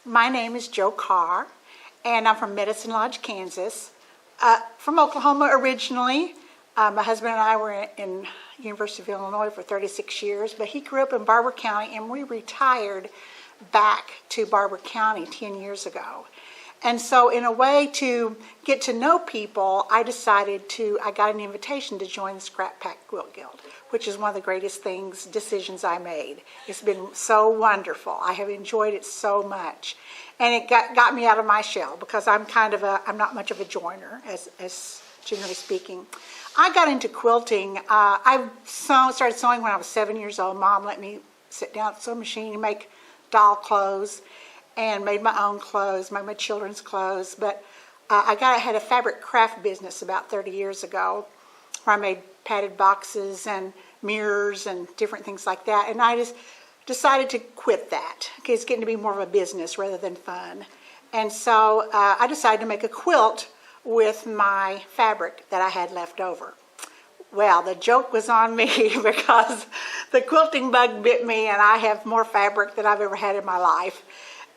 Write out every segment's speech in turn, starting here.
My name is Jo Carr, and I'm from Medicine Lodge, Kansas. From Oklahoma originally. My husband and I were in University of Illinois for 36 years, but he grew up in Barber County, and we retired back to Barber County 10 years ago. And so in a way to get to know people, I got an invitation to join the Scrap Pack Quilt Guild, which is one of the greatest decisions I made. It's been so wonderful. I have enjoyed it so much. And it got me out of my shell because I'm not much of a joiner, as generally speaking. I got into quilting. I started sewing when I was 7 years old. Mom let me sit down at the sewing machine and make doll clothes, and made my own clothes, made my children's clothes. But I had a fabric craft business about 30 years ago where I made padded boxes and mirrors and different things like that. And I just decided to quit that because it's getting to be more of a business rather than fun. And so I decided to make a quilt with my fabric that I had left over. Well, the joke was on me because the quilting bug bit me, and I have more fabric than I've ever had in my life.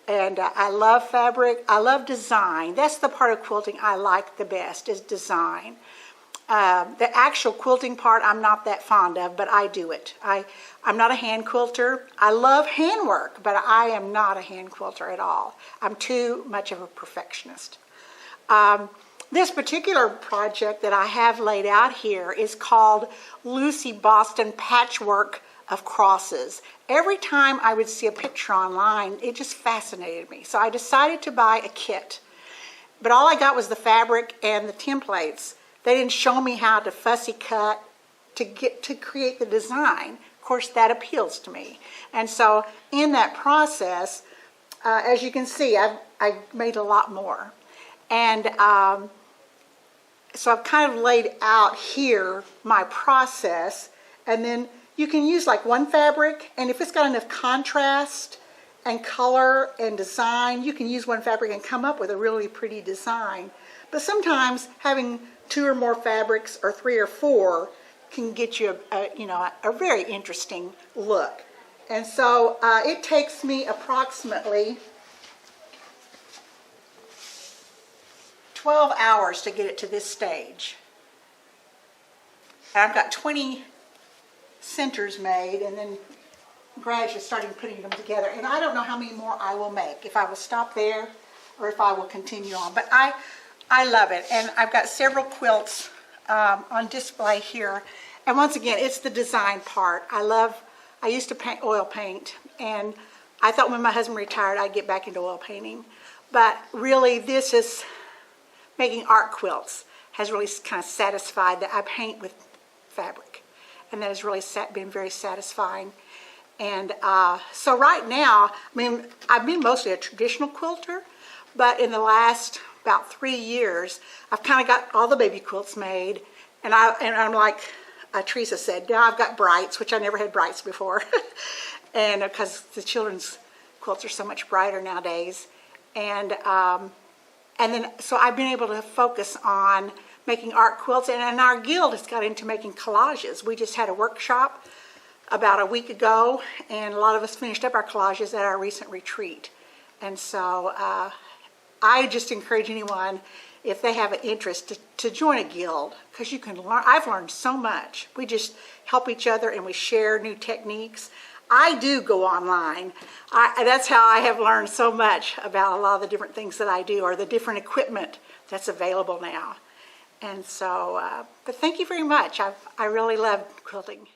And I love fabric. I love design. That's the part of quilting I like the best, is design. The actual quilting part I'm not that fond of, but I do it. I'm not a hand quilter. I love handwork, but I am not a hand quilter at all. I'm too much of a perfectionist. This particular project that I have laid out here is called Lucy Boston Patchwork of Crosses. Every time I would see a picture online, it just fascinated me. So I decided to buy a kit. But all I got was the fabric and the templates. They didn't show me how to fussy cut to create the design. Of course, that appeals to me. And so in that process, as you can see, I've made a lot more. And so I've kind of laid out here my process, and then you can use like one fabric, and if it's got enough contrast and color and design, you can use one fabric and come up with a really pretty design. But sometimes having 2 or more fabrics, or 3 or 4, can get you a very interesting look. And so it takes me approximately 12 hours to get it to this stage. And I've got 20 centers made, and then gradually starting putting them together. And I don't know how many more I will make, if I will stop there or if I will continue on. But I love it, and I've got several quilts on display here. And once again, it's the design part. I used to oil paint, and I thought when my husband retired I'd get back into oil painting. But really, this is making art quilts has really kind of satisfied that I paint with fabric, and that has really been very satisfying. And so right now, I've been mostly a traditional quilter, but in the last about 3 years, I've kind of got all the baby quilts made, and I'm like Teresa said, now I've got brights, which I never had brights before, and because the children's quilts are so much brighter nowadays, and then so I've been able to focus on making art quilts, and our guild has got into making collages. We just had a workshop about a week ago, and a lot of us finished up our collages at our recent retreat. And so I just encourage anyone, if they have an interest, to join a guild, because you can learn. I've learned so much. We just help each other, and we share new techniques. I do go online. That's how I have learned so much about a lot of the different things that I do, or the different equipment that's available now. And so, but thank you very much. I really love quilting.